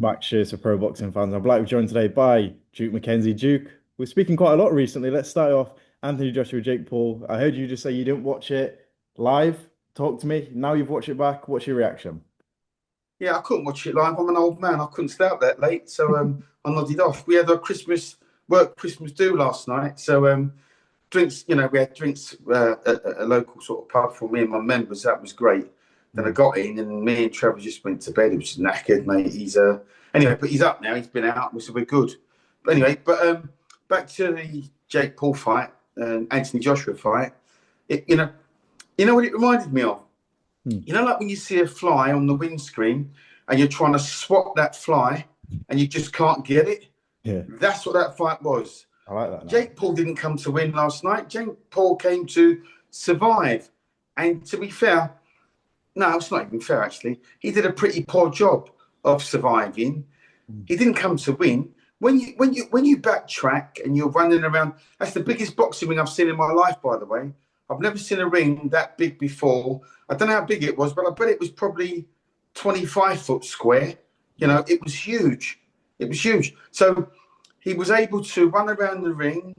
Max Shears for Pro Boxing Fans. I'm like joined today by Duke McKenzie. Duke, we're speaking quite a lot recently. Let's start off. Anthony Joshua, Jake Paul. I heard you just say you didn't watch it live. Talk to me. Now you've watched it back. What's your reaction? Yeah, I couldn't watch it live. I'm an old man. I couldn't stay up that late, so I nodded off. We had a Christmas do last night. So drinks, we had drinks at a local sort of pub for me and my members. That was great. Then I Mm. got in, and me and Trevor just went to bed. He was knackered, mate. He's anyway, but he's up now. He's been out, so we're good. But anyway, back to the Jake Paul fight, Anthony Joshua fight. It, you know what it reminded me of. Mm. You know, like when you see a fly on the windscreen and you're trying to swat that fly and you just can't get it? Yeah, That's what that fight was. I like that now. Jake Paul didn't come to win last night. Jake Paul came to survive. And to be fair, no, it's not even fair, actually. He did a pretty poor job of surviving. Mm. He didn't come to win. When you backtrack and you're running around, that's the biggest boxing ring I've seen in my life, by the way. I've never seen a ring that big before. I don't know how big it was, but I bet it was probably 25 foot square. It was huge. It was huge. So he was able to run around the ring,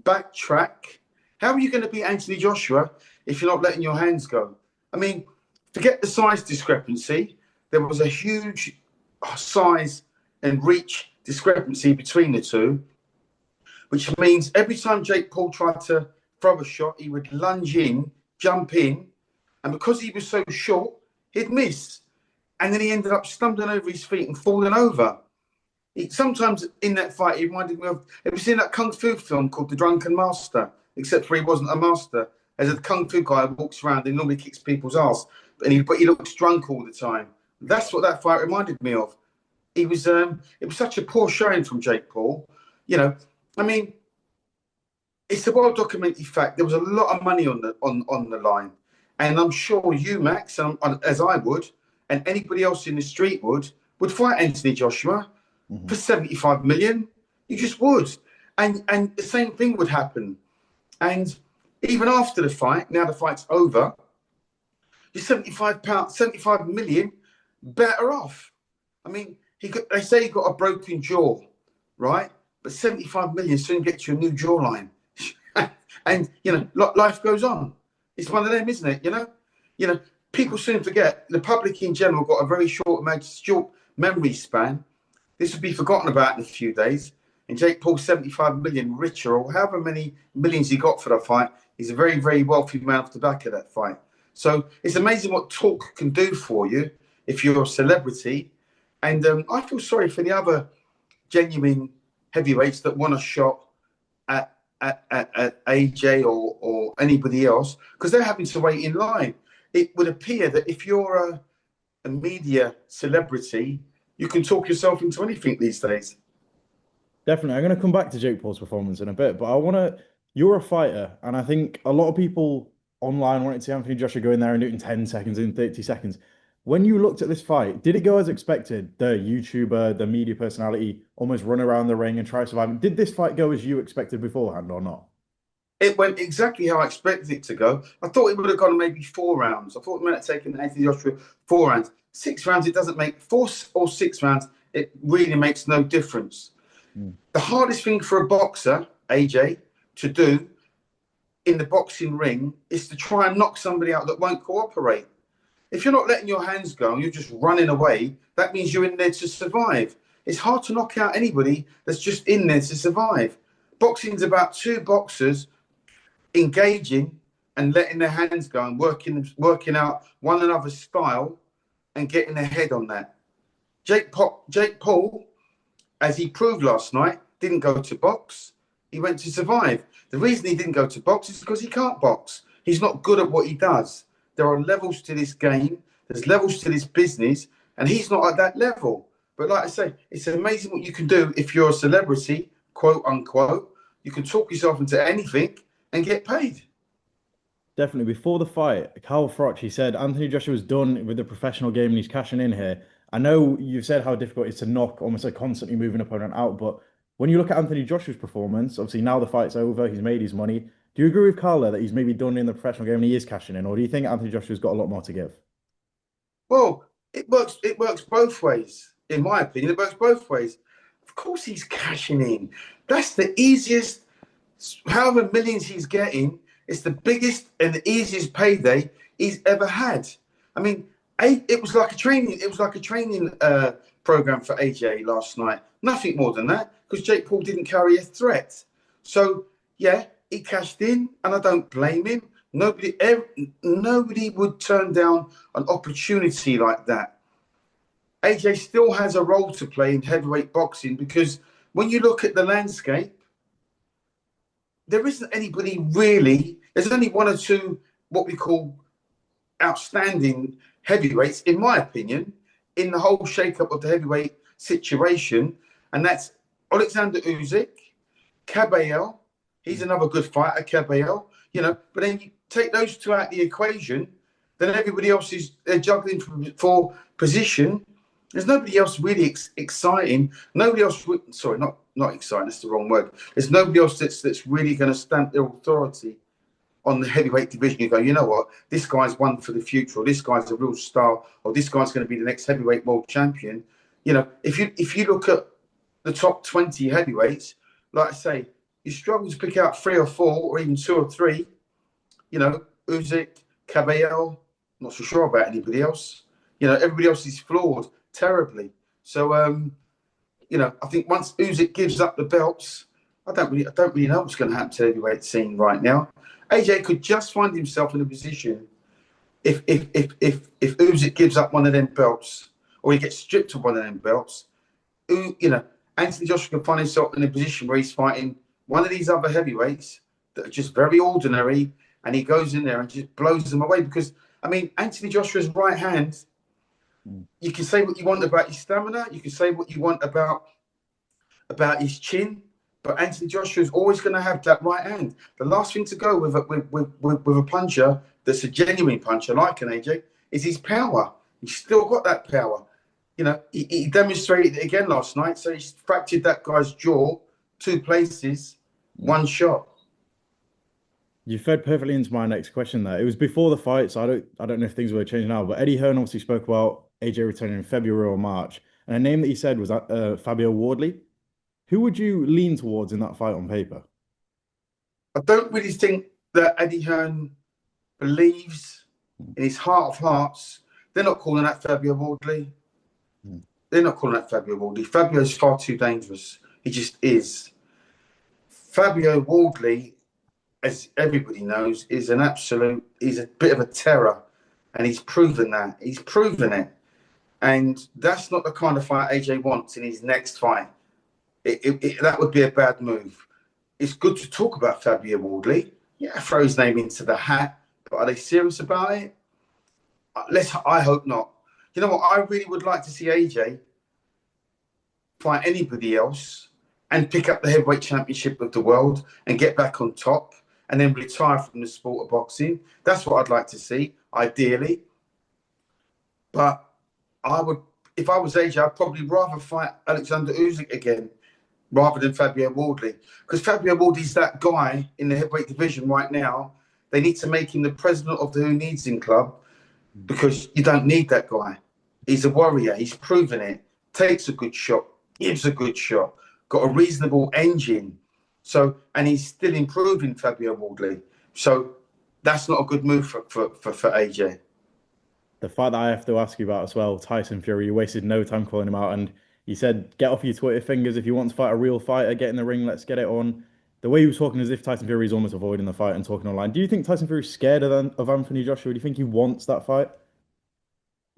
backtrack. How are you going to beat Anthony Joshua if you're not letting your hands go? I mean, forget the size discrepancy. There was a huge size and reach discrepancy between the two, which means every time Jake Paul tried to throw a shot, he would lunge in, jump in, and because he was so short, he'd miss. And then he ended up stumbling over his feet and falling over. Sometimes in that fight, he reminded me of, have you seen that Kung Fu film called The Drunken Master? Except for he wasn't a master. As a Kung Fu guy who walks around and normally kicks people's ass, but he looks drunk all the time. That's what that fight reminded me of. It was such a poor showing from Jake Paul. I mean, it's a well-documented fact. There was a lot of money on the line. And I'm sure you, Max, as I would, and anybody else in the street would fight Anthony Joshua Mhm. for 75 million. You just would. And the same thing would happen. And even after the fight, now the fight's over, you're 75 million better off. I mean, they say he got a broken jaw, right? But 75 million soon gets you a new jawline. And life goes on. It's one of them, isn't it? People soon forget. The public in general got a very short memory span. This will be forgotten about in a few days. And Jake Paul, 75 million richer, or however many millions he got for that fight, he's a very, very wealthy man off the back of that fight. So it's amazing what talk can do for you if you're a celebrity. And I feel sorry for the other genuine heavyweights that want a shot at AJ or anybody else, because they're having to wait in line. It would appear that if you're a media celebrity, you can talk yourself into anything these days. Definitely. I'm going to come back to Jake Paul's performance in a bit, but I want to. You're a fighter, and I think a lot of people online wanted to see Anthony Joshua go in there and do it in 10 seconds, in 30 seconds. When you looked at this fight, did it go as expected? The YouTuber, the media personality, almost run around the ring and try to survive. Did this fight go as you expected beforehand or not? It went exactly how I expected it to go. I thought it would have gone maybe 4 rounds. I thought it might have taken Anthony Joshua 4 rounds. 6 rounds, it doesn't make 4 or 6 rounds. It really makes no difference. Mm. The hardest thing for a boxer, AJ, to do in the boxing ring is to try and knock somebody out that won't cooperate. If you're not letting your hands go and you're just running away, that means you're in there to survive. It's hard to knock out anybody that's just in there to survive. Boxing's about two boxers engaging and letting their hands go and working out one another's style and getting ahead on that. Jake Paul, as he proved last night, didn't go to box. He went to survive. The reason he didn't go to box is because he can't box. He's not good at what he does. There are levels to this game. There's levels to this business, and he's not at that level. But like I say, it's amazing what you can do if you're a celebrity, quote unquote. You can talk yourself into anything and get paid. Definitely. Before the fight, Carl Froch, he said Anthony Joshua's done with the professional game and he's cashing in here. I know you've said how difficult it is to knock almost a constantly moving opponent out, but when you look at Anthony Joshua's performance, obviously now the fight's over, he's made his money. Do you agree with Carl there that he's maybe done in the professional game and he is cashing in, or do you think Anthony Joshua's got a lot more to give? Well, it works. It works both ways. in my opinion, it works both ways. Of course, he's cashing in. That's the easiest. However millions he's getting, it's the biggest and the easiest payday he's ever had. I mean, it was like a training. It was like a training program for AJ last night. Nothing more than that, because Jake Paul didn't carry a threat. So yeah, he cashed in, and I don't blame him. Nobody would turn down an opportunity like that. AJ still has a role to play in heavyweight boxing, because when you look at the landscape, there isn't anybody really. There's only one or two what we call outstanding heavyweights, in my opinion, in the whole shake-up of the heavyweight situation, and that's Alexander Usyk, Cabello. He's another good fighter, Cabello. But then you take those two out of the equation, then everybody else is juggling for position. There's nobody else really exciting. Nobody else. Sorry, not exciting. That's the wrong word. There's nobody else that's really going to stamp their authority on the heavyweight division. You go, you know what? This guy's one for the future, or this guy's a real star, or this guy's going to be the next heavyweight world champion. If you look at the top 20 heavyweights, like I say, you struggle to pick out 3 or 4, or even 2 or 3. Usyk, Cabello. Not so sure about anybody else. Everybody else is flawed terribly. So, I think once Usyk gives up the belts, I don't really know what's going to happen to the heavyweight scene right now. AJ could just find himself in a position if Usyk gives up one of them belts, or he gets stripped of one of them belts. Anthony Joshua can find himself in a position where he's fighting one of these other heavyweights that are just very ordinary, and he goes in there and just blows them away. Because Anthony Joshua's right hand. You can say what you want about his stamina. You can say what you want about his chin, but Anthony Joshua is always going to have that right hand. The last thing to go with a puncher that's a genuine puncher like an AJ is his power. He's still got that power. He demonstrated it again last night. So he's fractured that guy's jaw 2 places, 1 shot. You fed perfectly into my next question there. It was before the fight, so I don't know if things were changing now, but Eddie Hearn obviously spoke about AJ returning in February or March, and a name that he said was Fabio Wardley. Who would you lean towards in that fight on paper? I don't really think that Eddie Hearn believes in his heart of hearts. They're not calling that Fabio Wardley. They're not calling that Fabio Wardley. Fabio is far too dangerous. He just is. Fabio Wardley, as everybody knows, he's a bit of a terror. And he's proven that. He's proven it. And that's not the kind of fight AJ wants in his next fight. That would be a bad move. It's good to talk about Fabio Wardley. Yeah, throw his name into the hat. But are they serious about it? I hope not. You know what? I really would like to see AJ fight anybody else and pick up the heavyweight championship of the world and get back on top and then retire from the sport of boxing. That's what I'd like to see, ideally. But if I was AJ, I'd probably rather fight Alexander Usyk again rather than Fabio Wardley. Because Fabio Wardley's that guy in the heavyweight division right now. They need to make him the president of the Who Needs Him Club, because you don't need that guy. He's a warrior. He's proven it. Takes a good shot. Gives a good shot. Got a reasonable engine. And he's still improving, Fabio Wardley. So that's not a good move for AJ. The fight that I have to ask you about as well, Tyson Fury, you wasted no time calling him out, and he said, get off your Twitter fingers. If you want to fight a real fighter, get in the ring, let's get it on. The way he was talking as if Tyson Fury is almost avoiding the fight and talking online. Do you think Tyson Fury is scared of Anthony Joshua? Do you think he wants that fight?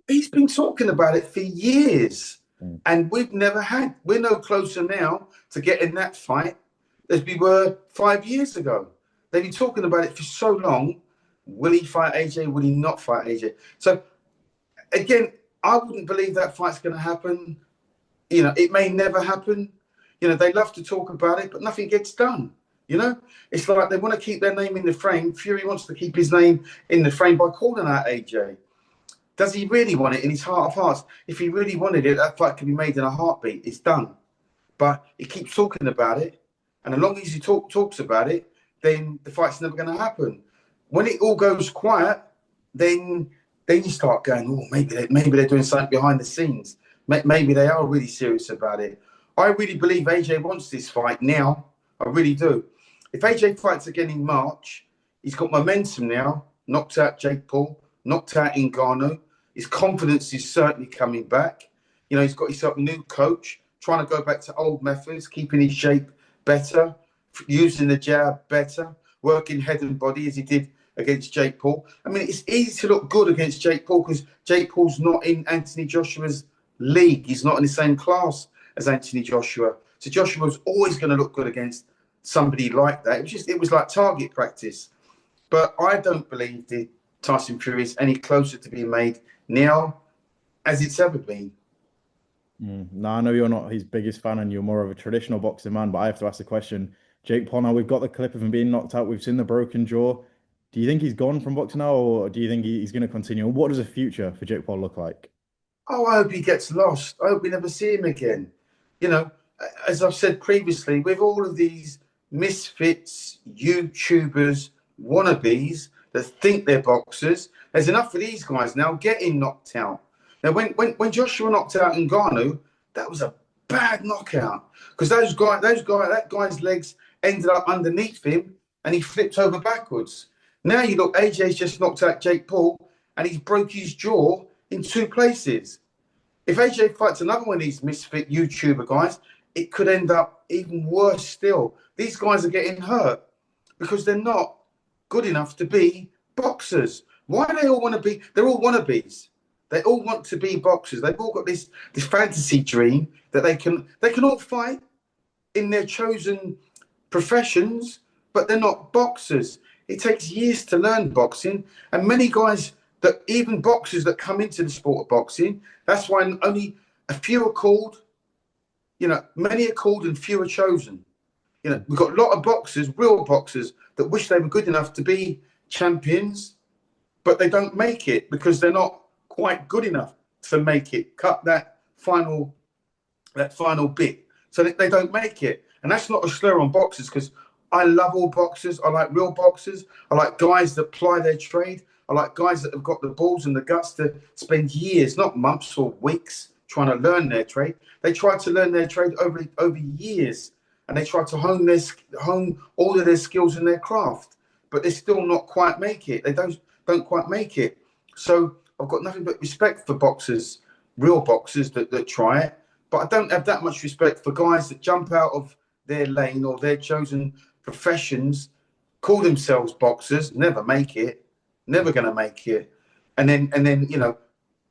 He's been talking about it for years. And we're no closer now to getting that fight as we were 5 years ago. They've been talking about it for so long. Will he fight AJ? Will he not fight AJ? So, again, I wouldn't believe that fight's going to happen. It may never happen. They love to talk about it, but nothing gets done. It's like they want to keep their name in the frame. Fury wants to keep his name in the frame by calling out AJ. Does he really want it in his heart of hearts? If he really wanted it, that fight could be made in a heartbeat. It's done. But he keeps talking about it. And as long as he talks about it, then the fight's never going to happen. When it all goes quiet, then you start going, oh, maybe they're doing something behind the scenes. Maybe they are really serious about it. I really believe AJ wants this fight now. I really do. If AJ fights again in March, he's got momentum now. Knocked out Jake Paul, knocked out Ngannou. His confidence is certainly coming back. You know, he's got himself a new coach, trying to go back to old methods, keeping his shape better, using the jab better, working head and body as he did against Jake Paul. I mean, it's easy to look good against Jake Paul because Jake Paul's not in Anthony Joshua's league. He's not in the same class as Anthony Joshua. So Joshua was always going to look good against somebody like that. It was like target practice. But I don't believe the Tyson Fury is any closer to being made now as it's ever been. No, I know you're not his biggest fan and you're more of a traditional boxing man, but I have to ask the question. Jake Paul, now we've got the clip of him being knocked out. We've seen the broken jaw. Do you think he's gone from boxing now, or do you think he's going to continue? And what does the future for Jake Paul look like? Oh, I hope he gets lost. I hope we never see him again. You know, as I've said previously, with all of these misfits, YouTubers, wannabes that think they're boxers, there's enough of these guys now getting knocked out. Now, when Joshua knocked out Ngannou, that was a bad knockout because that guy's legs ended up underneath him and he flipped over backwards. Now you look, AJ's just knocked out Jake Paul and he's broke his jaw in 2 places. If AJ fights another one of these misfit YouTuber guys, it could end up even worse still. These guys are getting hurt because they're not good enough to be boxers. Why do they all want to be? They're all wannabes. They all want to be boxers. They've all got this fantasy dream that they can all fight in their chosen professions, but they're not boxers. It takes years to learn boxing, and many guys that even boxers that come into the sport of boxing, that's why only a few are called. You know, many are called and few are chosen. You know, we've got a lot of boxers, real boxers, that wish they were good enough to be champions, but they don't make it because they're not quite good enough to make it. Cut that final bit, so they don't make it. And that's not a slur on boxers because I love all boxers. I like real boxers. I like guys that ply their trade. I like guys that have got the balls and the guts to spend years, not months or weeks, trying to learn their trade. They try to learn their trade over years, and they try to hone all of their skills in their craft, but they still not quite make it. They don't quite make it. So I've got nothing but respect for boxers, real boxers that try it, but I don't have that much respect for guys that jump out of their lane or their chosen professions, call themselves boxers, never make it, never going to make it, and then you know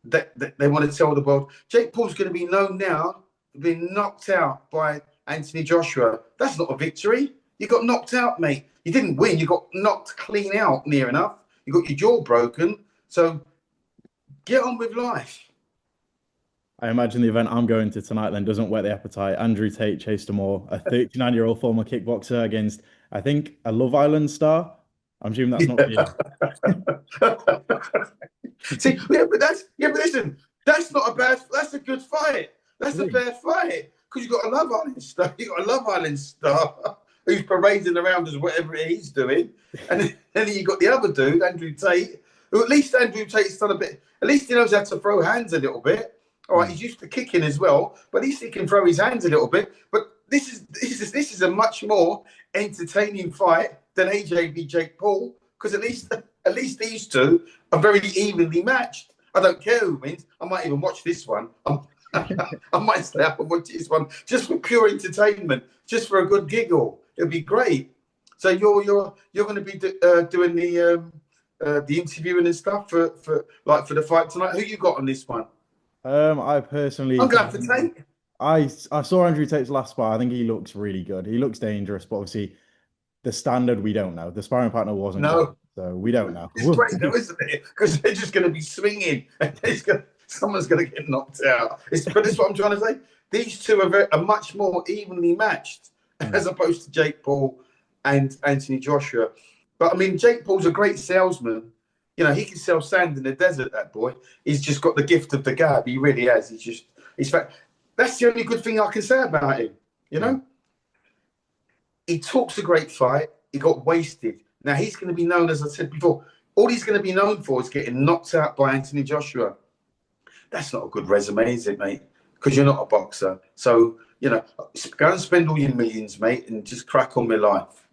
they want to tell the world Jake Paul's going to be known now for being knocked out by Anthony Joshua. That's not a victory. You got knocked out, mate. You didn't win. You got knocked clean out, near enough. You got your jaw broken. So get on with life. I imagine the event I'm going to tonight then doesn't whet the appetite. Andrew Tate chased him all, a 39-year-old former kickboxer against, I think, a Love Island star. I'm assuming that's not real. See, but listen, that's not a bad. That's a good fight. That's a fair fight because you got a Love Island star. You got a Love Island star who's parading around as whatever he's doing, and then you got the other dude, Andrew Tate, who at least Andrew Tate's done a bit. At least he knows how to throw hands a little bit. All right, he's used to kicking as well, but at least he can throw his hands a little bit. But this is a much more entertaining fight than AJ v Jake Paul because at least these two are very evenly matched. I don't care who wins. I might even watch this one. I might stay up and watch this one just for pure entertainment, just for a good giggle. It'll be great. So you're going to be doing the interviewing and stuff for the fight tonight. Who you got on this one? I personally, I'm going for Tate. I saw Andrew Tate's last fight. I think he looks really good. He looks dangerous, but obviously the standard we don't know. The sparring partner wasn't good, so we don't know. It's great though, isn't it? Because they're just going to be swinging, and someone's going to get knocked out. But that's what I'm trying to say. These two are much more evenly matched as opposed to Jake Paul and Anthony Joshua. But I mean, Jake Paul's a great salesman. You know, he can sell sand in the desert, that boy. He's just got the gift of the gab. He really has. That's the only good thing I can say about him, you know? He talks a great fight. He got wasted. Now, he's going to be known, as I said before, all he's going to be known for is getting knocked out by Anthony Joshua. That's not a good resume, is it, mate? because you're not a boxer. So, go and spend all your millions, mate, and just crack on with life.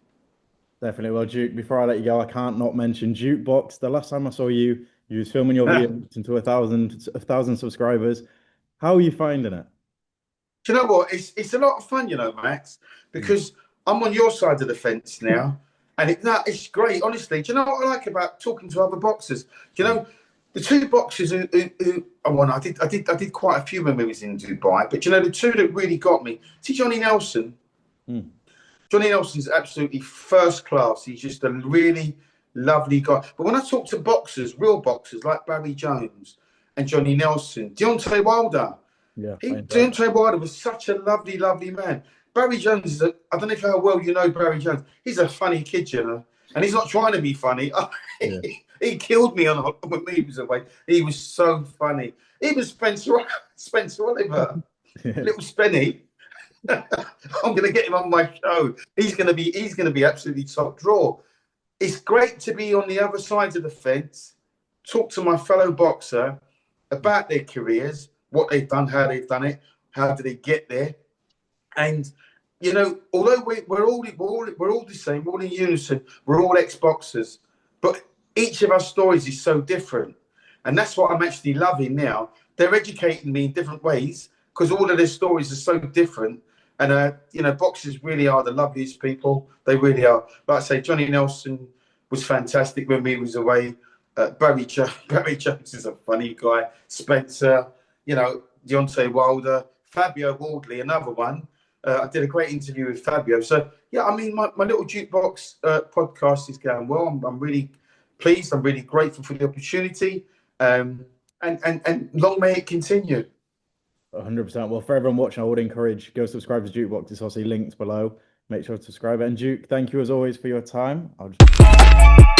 Definitely. Well, Duke, before I let you go, I can't not mention Jukebox. The last time I saw you, you was filming your video into a thousand subscribers. How are you finding it? Do you know what? It's a lot of fun, Max, Mm. because I'm on your side of the fence now, and it's great. Honestly, do you know what I like about talking to other boxers? Do you Mm. know the two boxers who I did quite a few when we was in Dubai, but the two that really got me. See Johnny Nelson. Mm. Johnny Nelson's absolutely first class. He's just a really lovely guy. But when I talk to boxers, real boxers like Barry Jones and Johnny Nelson, Deontay Wilder. Yeah, I enjoyed that. Deontay Wilder was such a lovely, lovely man. Barry Jones I don't know how well you know Barry Jones. He's a funny kid, and he's not trying to be funny. Yeah. He killed me when he was away. He was so funny. Even Spencer Oliver, Yeah. little Spenny. I'm going to get him on my show. He's going to be absolutely top draw. It's great to be on the other side of the fence, talk to my fellow boxer about their careers, what they've done, how they've done it, how did they get there, and although we're all the same, we're all in unison, we're all ex-boxers, but each of our stories is so different, and that's what I'm actually loving now. They're educating me in different ways because all of their stories are so different. And boxers really are the loveliest people. They really are. Like I say, Johnny Nelson was fantastic when we was away. Barry Jones is a funny guy. Spencer, Deontay Wilder, Fabio Wardley, another one. I did a great interview with Fabio. So yeah, I mean, my little Jukebox podcast is going well. I'm really pleased. I'm really grateful for the opportunity. And long may it continue. 100%. Well, for everyone watching, I would encourage go subscribe to Jukebox. It's obviously linked below. Make sure to subscribe. And Duke, thank you as always for your time. I'll just